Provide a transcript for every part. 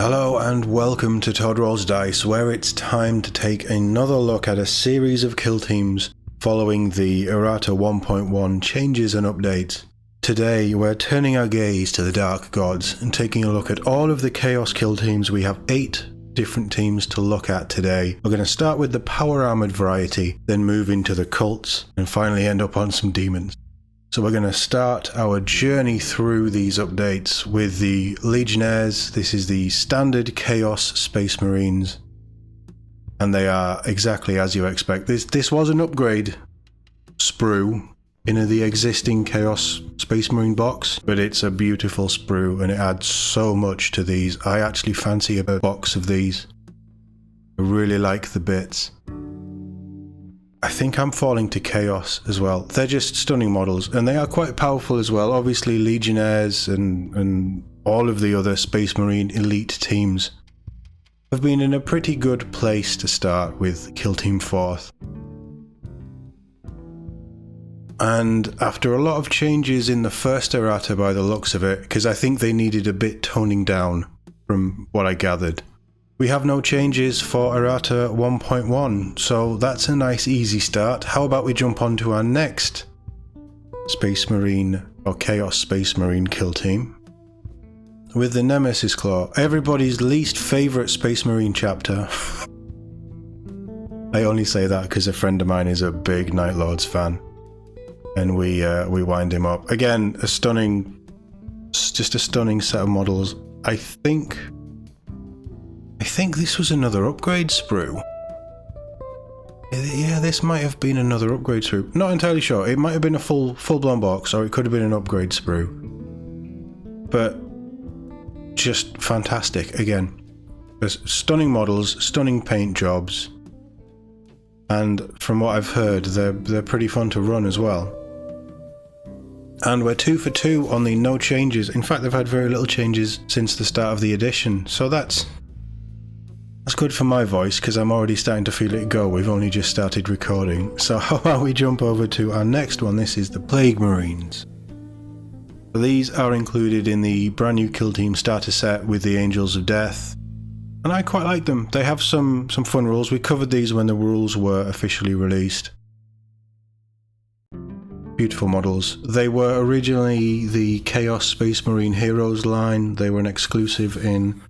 Hello and welcome to Todd Rolls Dice, where it's time to take another look at a series of kill teams following the Errata 1.1 changes and updates. Today we're turning our gaze to the Dark Gods and taking a look at all of the Chaos kill teams. We have 8 different teams to look at today. We're going to start with the Power Armoured variety, then move into the Cults, and finally end up on some Demons. So we're going to start our journey through these updates with the Legionaries. This is the standard Chaos Space Marines, and they are exactly as you expect. This was an upgrade sprue in the existing Chaos Space Marine box, but it's a beautiful sprue and it adds so much to these. I actually fancy a box of these. I really like the bits. I think I'm falling to Chaos as well. They're just stunning models, and they are quite powerful as well. Obviously, Legionnaires and all of the other Space Marine elite teams have been in a pretty good place to start with Kill Team 4th. And after a lot of changes in the first errata by the looks of it, because I think they needed a bit toning down from what I gathered, we have no changes for Errata 1.1, so that's a nice easy start. How about we jump on to our next Space Marine or Chaos Space Marine kill team with the Nemesis Claw, everybody's least favourite Space Marine chapter. I only say that because a friend of mine is a big Night Lords fan, and we wind him up. Again, just a stunning set of models. I think this was another upgrade sprue. Yeah, this might have been another upgrade sprue. Not entirely sure. It might have been a full-blown box, or it could have been an upgrade sprue. But just fantastic. Again, there's stunning models, stunning paint jobs, and from what I've heard, they're pretty fun to run as well. And we're 2 for 2 on the no changes. In fact, they've had very little changes since the start of the edition, so that's good for my voice, because I'm already starting to feel it go. We've only just started recording. So how about we jump over to our next one? This is the Plague Marines. These are included in the brand new kill team starter set with the Angels of Death, and I quite like them. They have some fun rules. We covered these when the rules were officially released. Beautiful models. They were originally the Chaos Space Marine Heroes line. They were an exclusive in...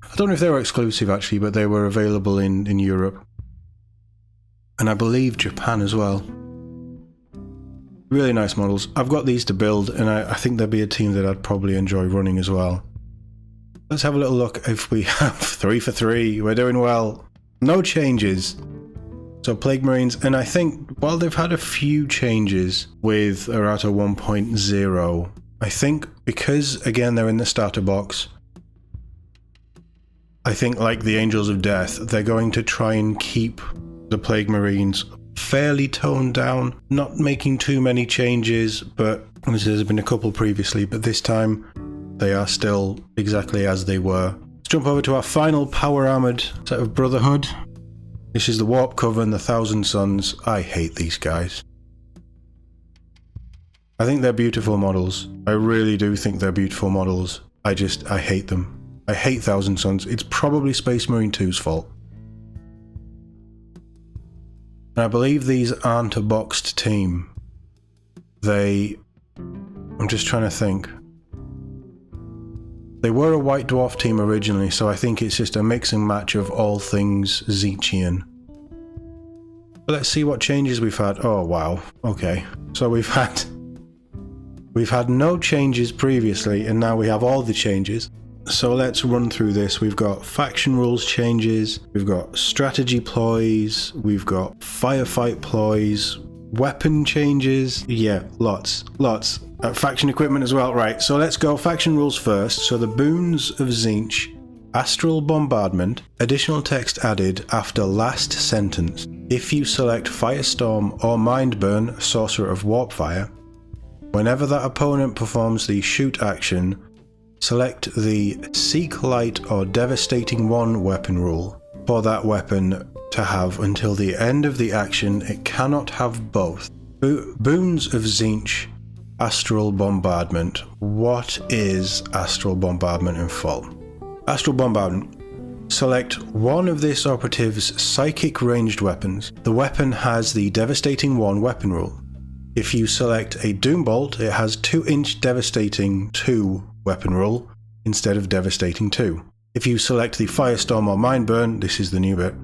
I don't know if they were exclusive actually, but they were available in Europe. And I believe Japan as well. Really nice models. I've got these to build, and I think there'd be a team that I'd probably enjoy running as well. Let's have a little look if we have 3 for 3. We're doing well. No changes. So Plague Marines, and I think while they've had a few changes with Errata 1.0, I think because again they're in the starter box, I think like the Angels of Death, they're going to try and keep the Plague Marines fairly toned down, not making too many changes, but obviously there's been a couple previously, but this time they are still exactly as they were. Let's jump over to our final Power Armoured set of Brotherhood. This is the Warpcoven, the Thousand Suns. I hate these guys. I think they're beautiful models. I really do think they're beautiful models. I hate them. I hate Thousand Suns. It's probably Space Marine 2's fault. And I believe these aren't a boxed team. I'm just trying to think. They were a White Dwarf team originally, so I think it's just a mix and match of all things Tzeentchian. But let's see what changes we've had. Oh wow, okay. So we've had no changes previously, and now we have all the changes. So let's run through this. We've got faction rules changes, we've got strategy ploys, we've got firefight ploys, weapon changes, yeah, lots. Faction equipment as well, right, so let's go faction rules first. So the Boons of Tzeentch, Astral Bombardment, additional text added after last sentence. If you select Firestorm or Mindburn, Sorcerer of Warpfire, whenever that opponent performs the shoot action, select the Seek Light or Devastating 1 weapon rule. For that weapon to have until the end of the action, it cannot have both. Boons of Tzeentch, Astral Bombardment. What is Astral Bombardment in full? Astral Bombardment. Select one of this operative's psychic ranged weapons. The weapon has the Devastating 1 weapon rule. If you select a Doom Bolt, it has 2-inch Devastating 2 weapon rule instead of Devastating 2. If you select the Firestorm or Mindburn, this is the new bit,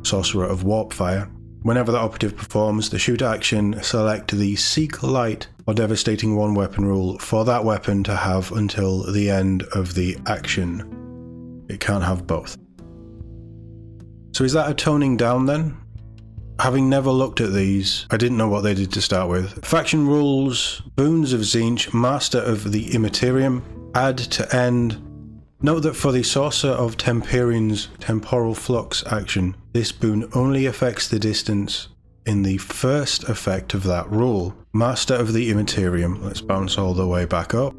Sorcerer of Warp Fire, whenever the operative performs the shoot action, select the Seek Light or Devastating 1 weapon rule for that weapon to have until the end of the action. It can't have both. So is that a toning down then? Having never looked at these, I didn't know what they did to start with. Faction rules, Boons of Tzeentch, Master of the Immaterium, add to end. Note that for the Sorcerer of Temperion's Temporal Flux action, this boon only affects the distance in the first effect of that rule. Master of the Immaterium, let's bounce all the way back up.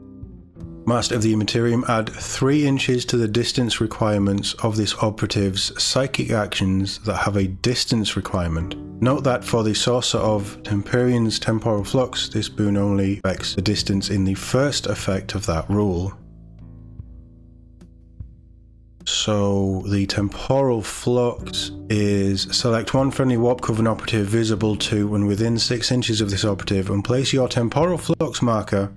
Master of the Immaterium, add 3 inches to the distance requirements of this operative's psychic actions that have a distance requirement. Note that for the Sorcerer of Temperion's Temporal Flux, this boon only affects the distance in the first effect of that rule. So the Temporal Flux is select one friendly Warpcoven operative visible to and within 6 inches of this operative and place your Temporal Flux marker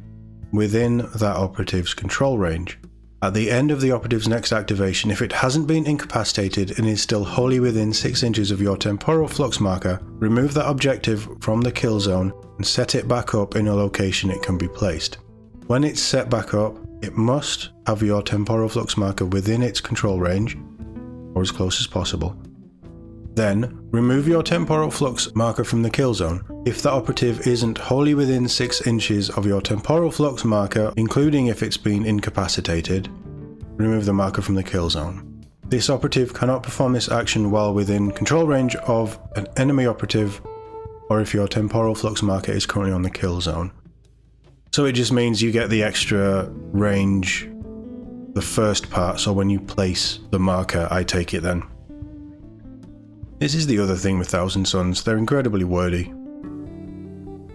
within that operative's control range. At the end of the operative's next activation, if it hasn't been incapacitated and is still wholly within 6 inches of your Temporal Flux marker, remove that objective from the kill zone and set it back up in a location it can be placed. When it's set back up, it must have your Temporal Flux marker within its control range, or as close as possible. Then, remove your Temporal Flux marker from the kill zone. If the operative isn't wholly within 6 inches of your Temporal Flux marker, including if it's been incapacitated, remove the marker from the kill zone. This operative cannot perform this action while within control range of an enemy operative, or if your Temporal Flux marker is currently on the kill zone. So it just means you get the extra range the first part, so when you place the marker, I take it then. This is the other thing with Thousand Suns, they're incredibly wordy.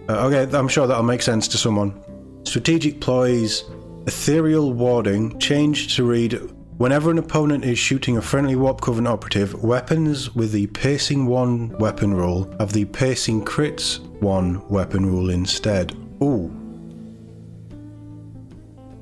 Okay, I'm sure that'll make sense to someone. Strategic Ploys, Ethereal Warding, changed to read, whenever an opponent is shooting a friendly Warpcoven operative, weapons with the Piercing 1 weapon rule have the Piercing Crits 1 weapon rule instead. Ooh.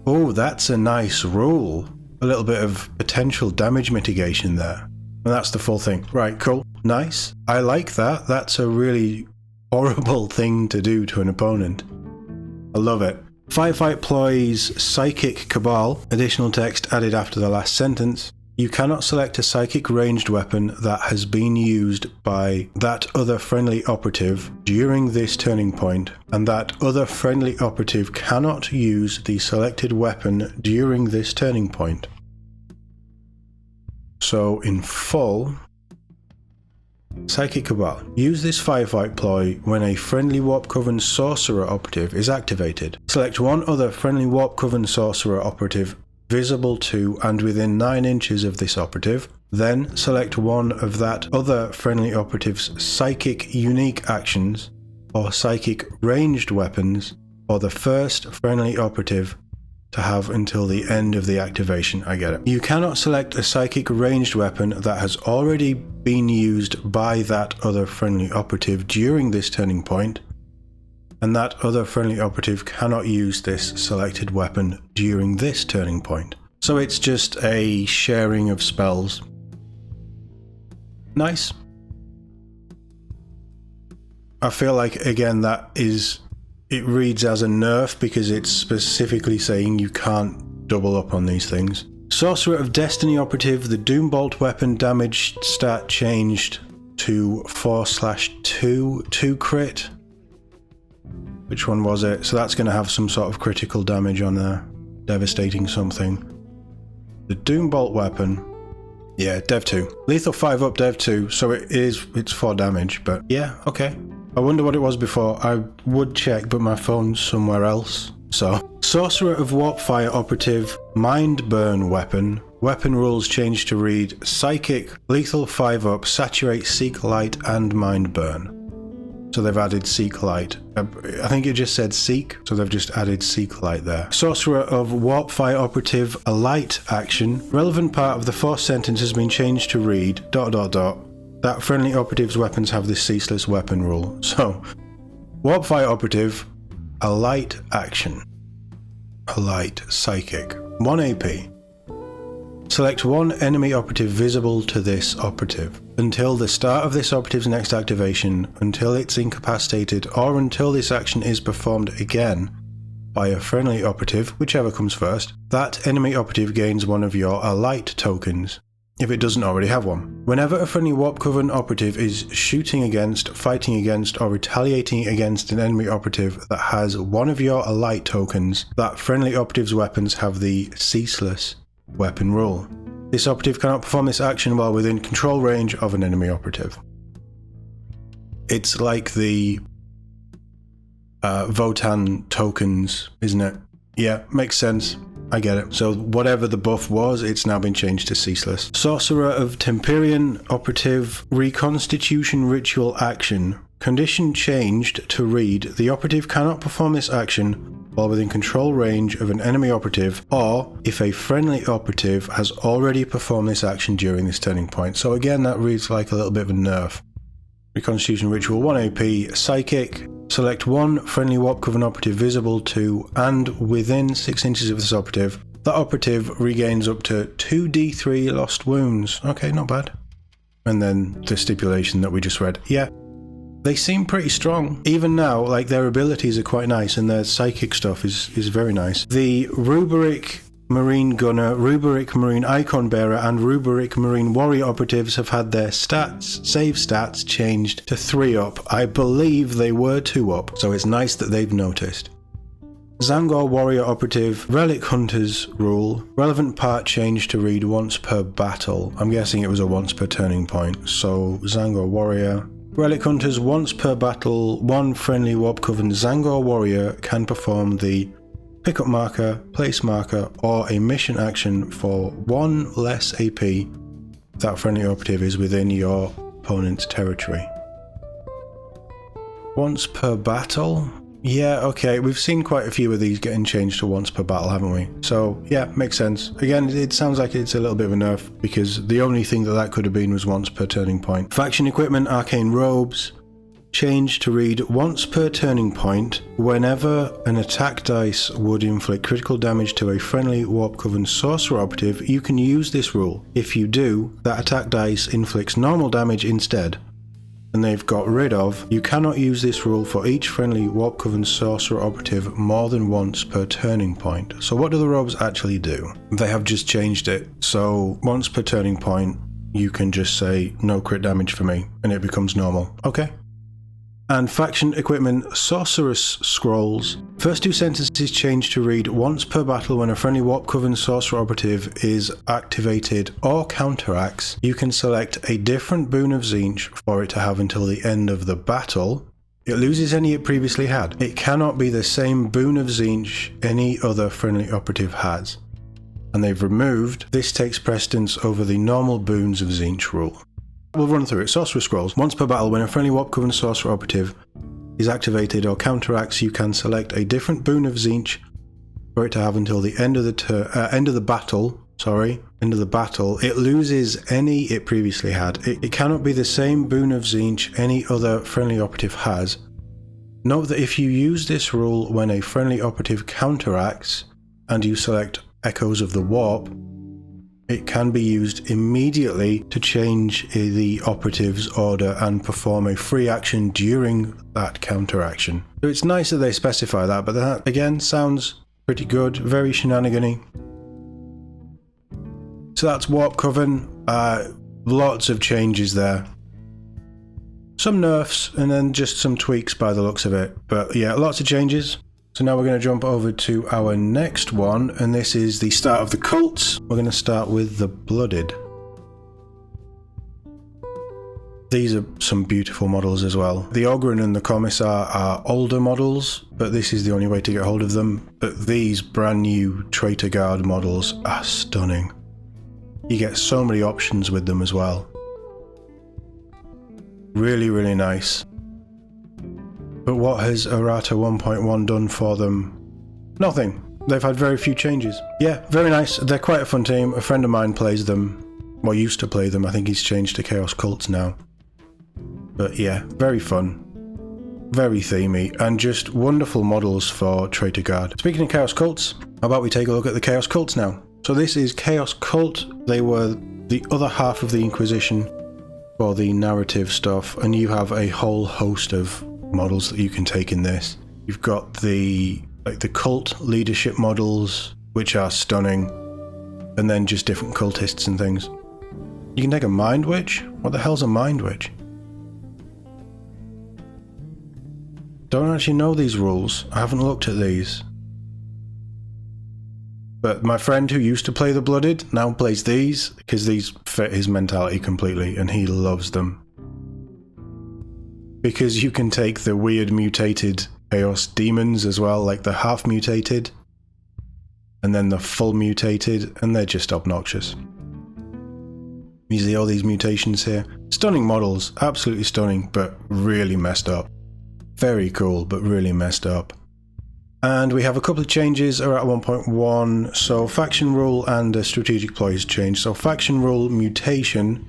Oh, that's a nice rule. A little bit of potential damage mitigation there. And that's the full thing. Right, cool. Nice. I like that. That's a really horrible thing to do to an opponent. I love it. Firefight Ploy's Psychic Cabal, additional text added after the last sentence. You cannot select a psychic ranged weapon that has been used by that other friendly operative during this turning point, and that other friendly operative cannot use the selected weapon during this turning point. So in full, Psychic Cabal. Use this Firefight Ploy when a friendly Warpcoven Sorcerer operative is activated. Select one other friendly Warpcoven Sorcerer operative visible to and within 9 inches of this operative, then select one of that other friendly operative's psychic unique actions or psychic ranged weapons for the first friendly operative to have until the end of the activation. I get it. You cannot select a psychic ranged weapon that has already been used by that other friendly operative during this turning point, and that other friendly operative cannot use this selected weapon during this turning point. So it's just a sharing of spells. Nice. I feel like, again, it reads as a nerf because it's specifically saying you can't double up on these things. Sorcerer of Destiny operative, the Doombolt weapon damage stat changed to 4/2 crit. Which one was it? So that's going to have some sort of critical damage on there. Devastating something. The Doombolt weapon. Yeah, Dev 2. Lethal 5 up Dev 2, so it's 4 damage, but yeah, okay. I wonder what it was before. I would check, but my phone's somewhere else. So, Sorcerer of Warpfire operative, Mind Burn weapon. Weapon rules changed to read Psychic, Lethal 5 up, Saturate, Seek Light, and Mind Burn. So they've added Seek Light. I think it just said Seek, so they've just added Seek Light there. Sorcerer of Warpfire Operative, a light action. Relevant part of the fourth sentence has been changed to read ... that friendly operatives' weapons have this ceaseless weapon rule. So, Warpfire Operative, a light action. A light psychic. 1 AP. Select one enemy operative visible to this operative. Until the start of this operative's next activation, until it's incapacitated, or until this action is performed again by a friendly operative, whichever comes first, that enemy operative gains one of your Alight tokens, if it doesn't already have one. Whenever a friendly Warpcoven operative is shooting against, fighting against, or retaliating against an enemy operative that has one of your Alight tokens, that friendly operative's weapons have the Ceaseless weapon rule. This operative cannot perform this action while within control range of an enemy operative. It's like the Votan tokens, isn't it? Yeah, makes sense. I get it. So whatever the buff was, it's now been changed to Ceaseless. Sorcerer of Temperian Operative, Reconstitution Ritual Action. Condition changed to read, the operative cannot perform this action while within control range of an enemy operative, or if a friendly operative has already performed this action during this turning point. So again, that reads like a little bit of a nerf. Reconstitution Ritual, 1 AP, Psychic. Select one friendly Warpcoven operative visible to and within 6 inches of this operative. That operative regains up to 2d3 lost wounds. Okay, not bad. And then the stipulation that we just read. Yeah. They seem pretty strong. Even now, like, their abilities are quite nice and their psychic stuff is very nice. The Rubric Marine Gunner, Rubric Marine Icon Bearer, and Rubric Marine Warrior operatives have had their stats, save stats, changed to 3 up. I believe they were 2 up, so it's nice that they've noticed. Zangor Warrior Operative, Relic Hunters rule, relevant part changed to read once per battle. I'm guessing it was a once per turning point, so Zangor Warrior. Relic Hunters, once per battle, one friendly Warpcoven Zangor Warrior can perform the pickup marker, place marker, or a mission action for 1 less AP if that friendly operative is within your opponent's territory. Once per battle? Yeah, okay, we've seen quite a few of these getting changed to once per battle, haven't we? So, yeah, makes sense. Again, it sounds like it's a little bit of a nerf, because the only thing that could have been was once per turning point. Faction Equipment, Arcane Robes, changed to read once per turning point. Whenever an attack dice would inflict critical damage to a friendly Warpcoven Sorcerer operative, you can use this rule. If you do, that attack dice inflicts normal damage instead. And they've got rid of, you cannot use this rule for each friendly Warpcoven Sorcerer operative more than once per turning point. So what do the robes actually do? They have just changed it, so once per turning point you can just say no crit damage for me and it becomes normal. Okay. And Faction Equipment, Sorceress Scrolls. First 2 sentences changed to read once per battle when a friendly Warpcoven Sorcerer operative is activated or counteracts, you can select a different Boon of Tzeentch for it to have until the end of the battle. It loses any it previously had. It cannot be the same Boon of Tzeentch any other friendly operative has. And they've removed, this takes precedence over the normal Boons of Tzeentch rule. We'll run through it. Sorcerer Scrolls. Once per battle, when a friendly Warpcoven Sorcerer operative is activated or counteracts, you can select a different Boon of Tzeentch for it to have until the end of the battle. End of the battle. It loses any it previously had. It cannot be the same Boon of Tzeentch any other friendly operative has. Note that if you use this rule when a friendly operative counteracts and you select Echoes of the Warp, it can be used immediately to change the operative's order and perform a free action during that counteraction. So it's nice that they specify that, but that again sounds pretty good, very shenanigan-y. So that's Warpcoven. Lots of changes there. Some nerfs and then just some tweaks by the looks of it. But yeah, lots of changes. So now we're going to jump over to our next one, and this is the start of the cults. We're going to start with the Blooded. These are some beautiful models as well. The Ogryn and the Commissar are older models, but this is the only way to get hold of them. But these brand new Traitor Guard models are stunning. You get so many options with them as well. Really, really nice. But what has Errata 1.1 done for them? Nothing. They've had very few changes. Yeah, very nice. They're quite a fun team. A friend of mine plays them. Well, used to play them. I think he's changed to Chaos Cults now. But yeah, very fun. Very themey. And just wonderful models for Traitor Guard. Speaking of Chaos Cults, how about we take a look at the Chaos Cults now? So this is Chaos Cult. They were the other half of the Inquisition for the narrative stuff. And you have a whole host of models that you can take in this. You've got the cult leadership models, which are stunning, and then just different cultists and things. You can take a Mind Witch? What the hell's a Mind Witch? Don't actually know these rules. I haven't looked at these. But my friend who used to play the Blooded now plays these, because these fit his mentality completely, and he loves them. Because you can take the weird mutated Chaos Demons as well, like the half mutated, and then the full mutated, and they're just obnoxious. You see all these mutations here? Stunning models, absolutely stunning, but really messed up. Very cool, but really messed up. And we have a couple of changes at 1.1, so faction rule and strategic ploy has changed. So faction rule mutation,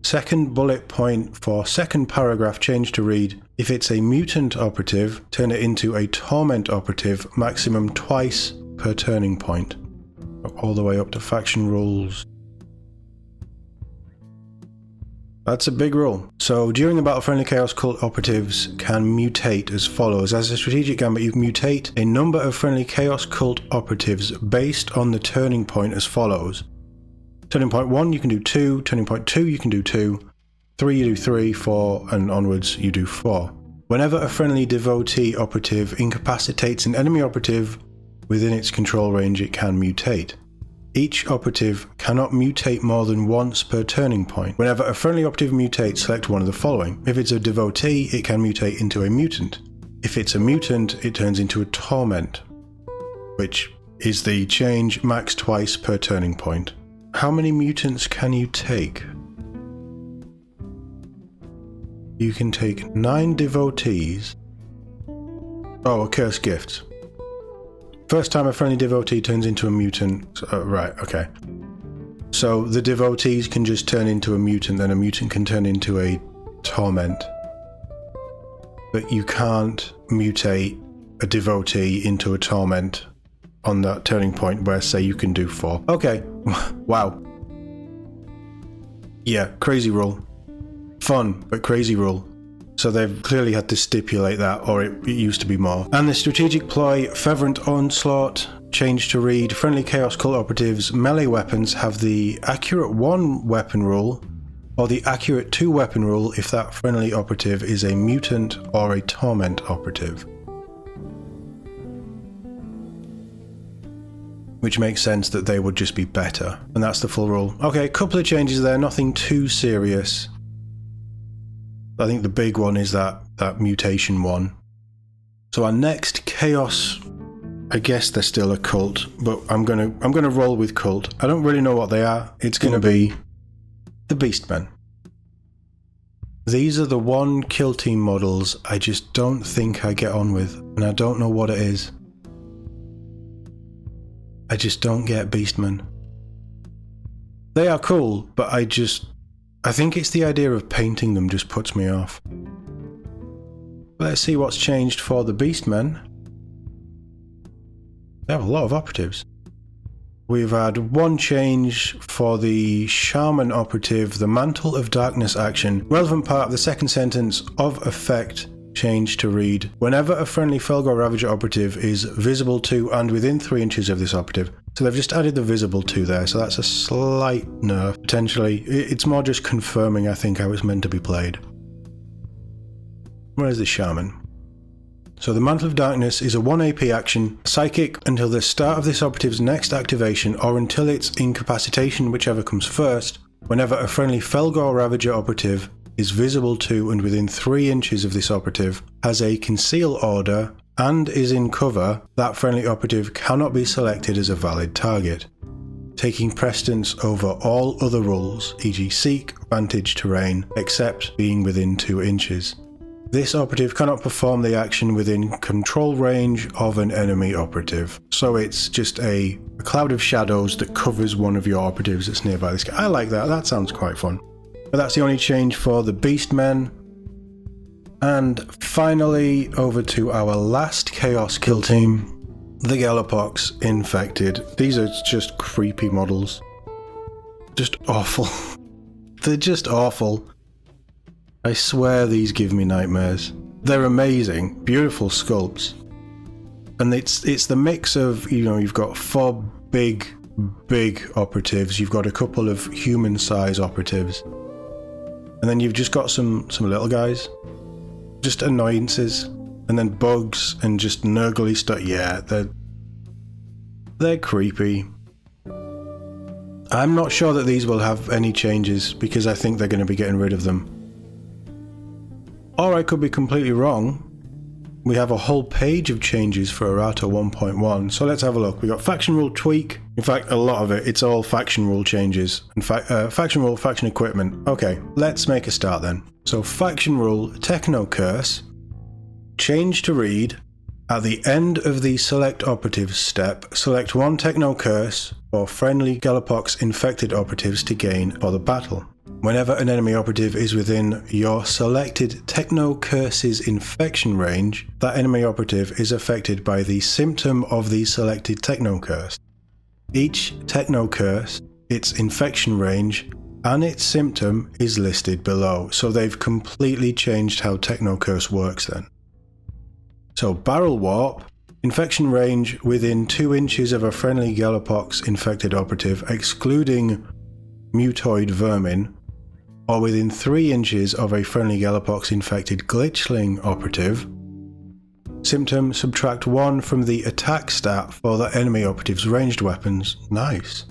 second bullet point for second paragraph changed to read, if it's a mutant operative, turn it into a torment operative, maximum twice per turning point. All the way up to faction rules. That's a big rule. So during the battle, friendly Chaos Cult operatives can mutate as follows. As a strategic gambit, you can mutate a number of friendly Chaos Cult operatives based on the turning point as follows. Turning point 1, you can do 2. Turning point 2, you can do 2. 3, you do 3. 4, and onwards, you do 4. Whenever a friendly devotee operative incapacitates an enemy operative within its control range, it can mutate. Each operative cannot mutate more than once per turning point. Whenever a friendly operative mutates, select one of the following. If it's a devotee, it can mutate into a mutant. If it's a mutant, it turns into a torment, which is the change max twice per turning point. How many mutants can you take? You can take 9 devotees. Oh, a cursed gift. First time a friendly devotee turns into a mutant. Right, okay. So the devotees can just turn into a mutant, then a mutant can turn into a torment. But you can't mutate a devotee into a torment on that turning point where, say, you can do 4. Okay, wow. Yeah, crazy rule. Fun, but crazy rule. So they've clearly had to stipulate that, or it used to be more. And the strategic ploy, Fervent Onslaught, changed to read, friendly Chaos Cult operatives melee weapons have the accurate 1 weapon rule, or the accurate 2 weapon rule if that friendly operative is a mutant or a torment operative. Which makes sense that they would just be better, and that's the full rule. Okay, a couple of changes there, nothing too serious. I think the big one is that mutation one. So our next Chaos, I guess they're still a cult, but I'm gonna roll with cult. I don't really know what they are. It's gonna be the Beastmen. These are the one kill team models I just don't think I get on with, and I don't know what it is. I just don't get Beastmen. They are cool, but I think it's the idea of painting them just puts me off. Let's see what's changed for the Beastmen. They have a lot of operatives. We've had one change for the Shaman operative, the Mantle of Darkness action. Relevant part of the second sentence of effect changed to read, whenever a friendly Fellgor Ravager operative is visible to and within 3 inches of this operative. So they've just added the visible to there, so that's a slight nerf, potentially. It's more just confirming, I think, how it's meant to be played. Where's the Shaman? So the Mantle of Darkness is a 1 AP action, psychic until the start of this operative's next activation or until its incapacitation, whichever comes first. Whenever a friendly Fellgor Ravager operative is visible to and within 3 inches of this operative, has a conceal order, and is in cover, that friendly operative cannot be selected as a valid target, taking precedence over all other rules, e.g. seek, vantage, terrain, except being within 2 inches. This operative cannot perform the action within control range of an enemy operative. So it's just a cloud of shadows that covers one of your operatives that's nearby this guy. I like that, that sounds quite fun. But that's the only change for the Beastmen. And finally, over to our last Chaos kill team, the Gellerpox Infected. These are just creepy models. Just awful. They're just awful. I swear these give me nightmares. They're amazing, beautiful sculpts. And it's the mix of, you know, you've got 4 big operatives, you've got a couple of human size operatives. And then you've just got some little guys. Just annoyances. And then bugs and just nurgly stuff. Yeah, they're creepy. I'm not sure that these will have any changes because I think they're going to be getting rid of them. Or I could be completely wrong. We have a whole page of changes for Errata 1.1, so let's have a look. We got faction rule tweak. In fact, a lot of it's all faction rule changes. In fact, faction rule, faction equipment. Okay, let's make a start then. So faction rule, Techno Curse, change to read, at the end of the select operative step, select 1 Techno Curse or friendly Gellerpox Infected operatives to gain for the battle. Whenever an enemy operative is within your selected Techno Curse's infection range, that enemy operative is affected by the symptom of the selected Techno Curse. Each Techno Curse, its infection range, and its symptom is listed below. So they've completely changed how Techno Curse works then. So Barrel Warp, infection range within 2 inches of a friendly Gellerpox Infected operative excluding mutoid vermin, or within 3 inches of a friendly Gellerpox Infected Glitchling operative. Symptom, subtract 1 from the attack stat for the enemy operative's ranged weapons. Nice.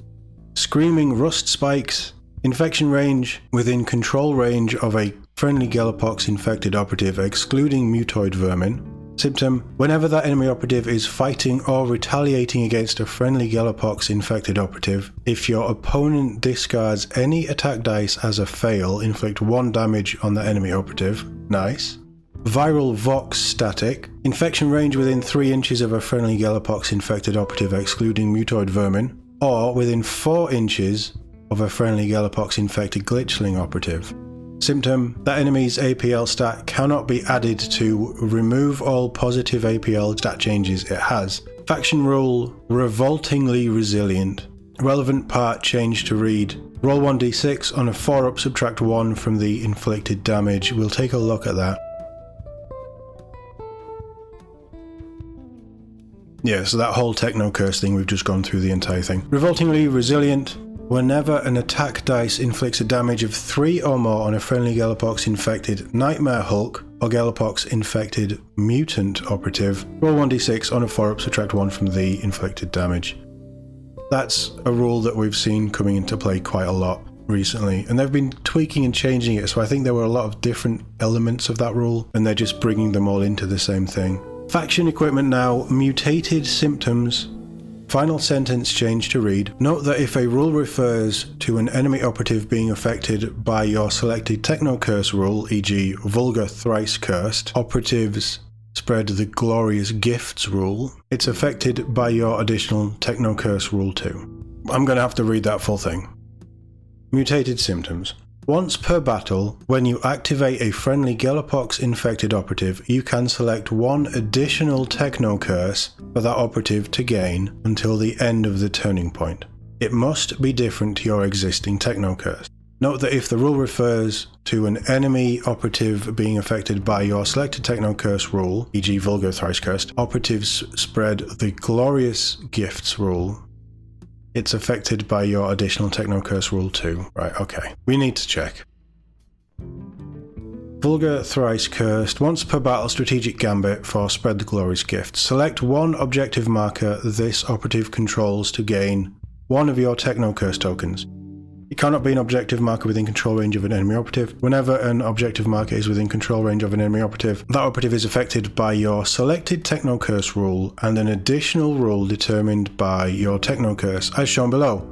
Screaming Rust Spikes, infection range within control range of a friendly Gellerpox Infected operative excluding mutoid vermin. Symptom, whenever that enemy operative is fighting or retaliating against a friendly Gellerpox Infected operative, if your opponent discards any attack dice as a fail, inflict 1 damage on the enemy operative. Nice. Viral Vox Static, infection range within 3 inches of a friendly Gellerpox Infected operative excluding mutoid vermin, or within 4 inches of a friendly Gellerpox Infected Glitchling operative. Symptom, that enemy's APL stat cannot be added to remove all positive APL stat changes it has. Faction rule, Revoltingly Resilient. Relevant part change to read, roll 1d6 on a 4-up, subtract 1 from the inflicted damage. We'll take a look at that. Yeah, so that whole Techno Curse thing, we've just gone through the entire thing. Revoltingly Resilient. Whenever an attack dice inflicts a damage of 3 or more on a friendly Gellerpox Infected Nightmare Hulk or Gellerpox Infected Mutant operative, roll 1d6 on a 4-up, subtract 1 from the inflicted damage. That's a rule that we've seen coming into play quite a lot recently, and they've been tweaking and changing it, so I think there were a lot of different elements of that rule, and they're just bringing them all into the same thing. Faction equipment now, Mutated Symptoms. Final sentence change to read, note that if a rule refers to an enemy operative being affected by your selected Techno Curse rule, e.g. Vulgar Thrice Cursed, operatives spread the Glorious Gifts rule, it's affected by your additional Techno Curse rule too. I'm going to have to read that full thing. Mutated Symptoms. Once per battle, when you activate a friendly Gellerpox Infected operative, you can select 1 additional Techno Curse for that operative to gain until the end of the turning point. It must be different to your existing Techno Curse. Note that if the rule refers to an enemy operative being affected by your selected Techno Curse rule, e.g. Vulgar Thrice Cursed, operatives spread the Glorious Gifts rule, it's affected by your additional Techno Curse rule too. Right, okay. We need to check. Vulgar Thrice Cursed. Once per battle, strategic gambit for spread the Glorious Gift. Select 1 objective marker this operative controls to gain 1 of your Techno Curse tokens. It cannot be an objective marker within control range of an enemy operative. Whenever an objective marker is within control range of an enemy operative, that operative is affected by your selected Techno Curse rule and an additional rule determined by your Techno Curse, as shown below.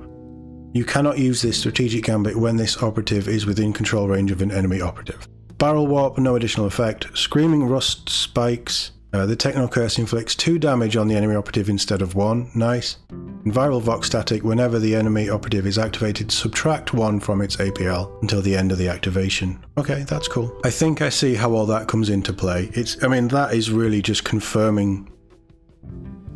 You cannot use this strategic gambit when this operative is within control range of an enemy operative. Barrel Warp, no additional effect. Screaming Rust spikes. The Techno Curse inflicts 2 damage on the enemy operative instead of 1. Nice. And Viral Vox Static, whenever the enemy operative is activated, subtract 1 from its APL until the end of the activation. Okay, that's cool. I think I see how all that comes into play. I mean, that is really just confirming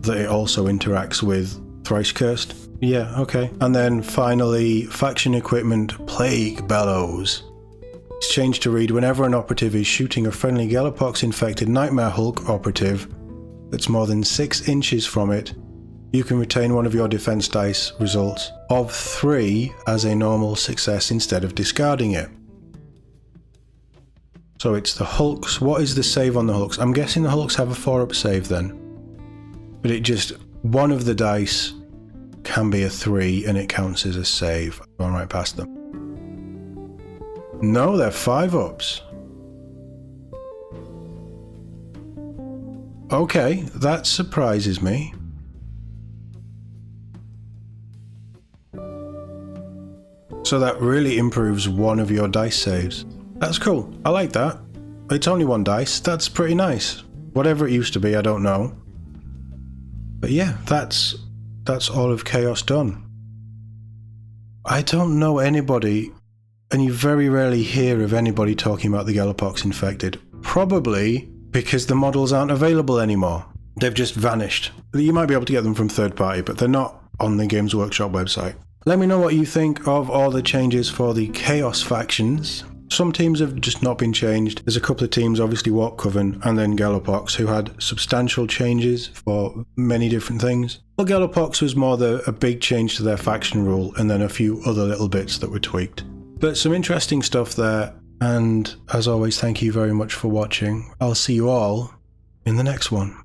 that it also interacts with Thrice Cursed. Yeah, okay. And then finally, Faction Equipment, Plague Bellows. It's changed to read, whenever an operative is shooting a friendly Gellerpox Infected Nightmare Hulk operative that's more than 6 inches from it, you can retain one of your defense dice results of 3 as a normal success instead of discarding it. So it's the Hulks. What is the save on the Hulks? I'm guessing the Hulks have a 4-up save then. But it just, one of the dice can be a 3 and it counts as a save. I've gone right past them. No, they're 5-ups. Okay, that surprises me. So that really improves one of your dice saves. That's cool. I like that. It's only 1 dice. That's pretty nice. Whatever it used to be, I don't know. But yeah, that's all of Chaos done. I don't know anybody, and you very rarely hear of anybody talking about the Gellerpox Infected. Probably because the models aren't available anymore. They've just vanished. You might be able to get them from third party, but they're not on the Games Workshop website. Let me know what you think of all the changes for the Chaos factions. Some teams have just not been changed. There's a couple of teams, obviously Warpcoven and then Gellerpox, who had substantial changes for many different things. Well, Gellerpox was more a big change to their faction rule, and then a few other little bits that were tweaked. But some interesting stuff there, and as always, thank you very much for watching. I'll see you all in the next one.